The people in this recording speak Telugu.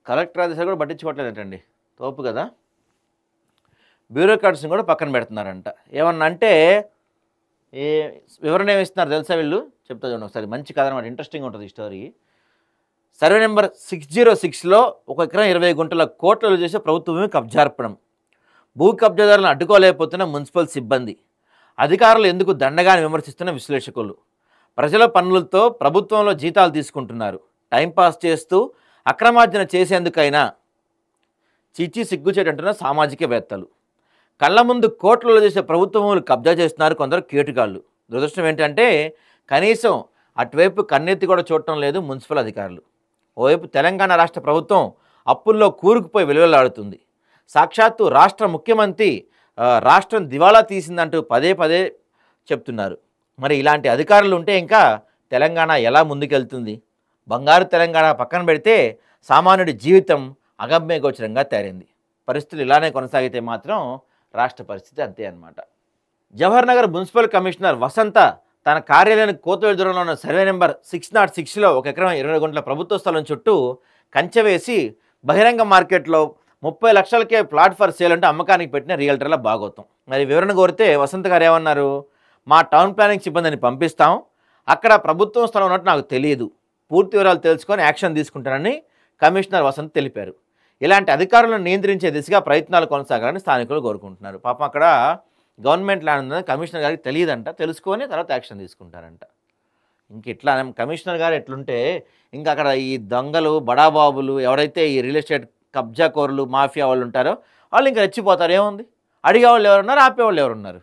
కలెక్టర్ ఆదేశాలు కూడా పట్టించుకోవట్లేదంటండి. తోపు కదా! బ్యూరోక్రాట్స్‌ని కూడా పక్కన పెడుతున్నారంట. ఏమన్నా అంటే ఏ వివరణ ఏమిస్తున్నారు తెలుసా వీళ్ళు? చెప్తా చూడండి ఒకసారి. మంచి కథ అనమాట. ఇంట్రెస్టింగ్‌గా ఉంటది ఈ స్టోరీ. సర్వే నంబర్ 606లో 1 ఎకరం 20 గుంటల కోట్లలో చేసే ప్రభుత్వ భూమి కబ్జార్పణం. భూ కబ్జాదారులను అడ్డుకోలేకపోతున్న మున్సిపల్ సిబ్బంది. అధికారులు ఎందుకు దండగాని విమర్శిస్తున్న విశ్లేషకులు. ప్రజల పన్నులతో ప్రభుత్వంలో జీతాలు తీసుకుంటున్నారు. టైంపాస్ చేస్తూ అక్రమార్జన చేసేందుకైనా చిచ్చి సిగ్గుచేటంటున్న సామాజికవేత్తలు. కళ్ళ ముందు కోట్లలో చేసే ప్రభుత్వ భూములు కబ్జా చేస్తున్నారు కొందరు కేటుగాళ్ళు. దురదృష్టం ఏంటంటే కనీసం అటువైపు కన్నెత్తి కూడా చూడటం లేదు మున్సిపల్ అధికారులు. ఓవైపు తెలంగాణ రాష్ట్ర ప్రభుత్వం అప్పుల్లో కూరుకుపోయి విలువలాడుతుంది. సాక్షాత్తు రాష్ట్ర ముఖ్యమంత్రి రాష్ట్రం దివాళా తీసిందంటూ పదే పదే చెప్తున్నారు. మరి ఇలాంటి అధికారులు ఉంటే ఇంకా తెలంగాణ ఎలా ముందుకెళ్తుంది? బంగారు తెలంగాణ పక్కన పెడితే సామాన్యుడి జీవితం అగమ్యగోచరంగా తయారైంది. పరిస్థితులు ఇలానే కొనసాగితే మాత్రం రాష్ట్ర పరిస్థితి అంతే అన్నమాట. జవహర్ నగర్ మున్సిపల్ కమిషనర్ వసంత తన కార్యాలయానికి కోతవేలు దూరంలో ఉన్న సర్వే నెంబర్ 606లో 1 ఎకరం 20 గుంటల ప్రభుత్వ స్థలం చుట్టూ కంచె వేసి బహిరంగ మార్కెట్లో 30 లక్షలకే ప్లాట్ ఫర్ సేల్ అంటూ అమ్మకానికి పెట్టిన రియల్టర్ల భాగోతం. మరి వివరణ కోరితే వసంత గారు ఏమన్నారు? మా టౌన్ ప్లానింగ్ సిబ్బందిని పంపిస్తాం, అక్కడ ప్రభుత్వం స్థలం ఉన్నట్టు నాకు తెలియదు, పూర్తి వివరాలు తెలుసుకొని యాక్షన్ తీసుకుంటానని కమిషనర్ వసంత్ తెలిపారు. ఇలాంటి అధికారులను నియంత్రించే దిశగా ప్రయత్నాలు కొనసాగాలని స్థానికులు కోరుకుంటున్నారు. పాపం అక్కడ గవర్నమెంట్ ల్యాండ్ ఉందని కమిషనర్ గారికి తెలియదంట, తెలుసుకొని తర్వాత యాక్షన్ తీసుకుంటారంట. ఇంక ఇట్లా కమిషనర్ గారు ఎట్లుంటే ఇంకా అక్కడ ఈ దొంగలు బడాబాబులు ఎవరైతే ఈ రియల్ ఎస్టేట్ కబ్జా కోరులు మాఫియా వాళ్ళు ఉంటారో వాళ్ళు ఇంకా రెచ్చిపోతారు. ఏముంది, అడిగేవాళ్ళు ఎవరున్నారు, ఆపేవాళ్ళు ఎవరున్నారు?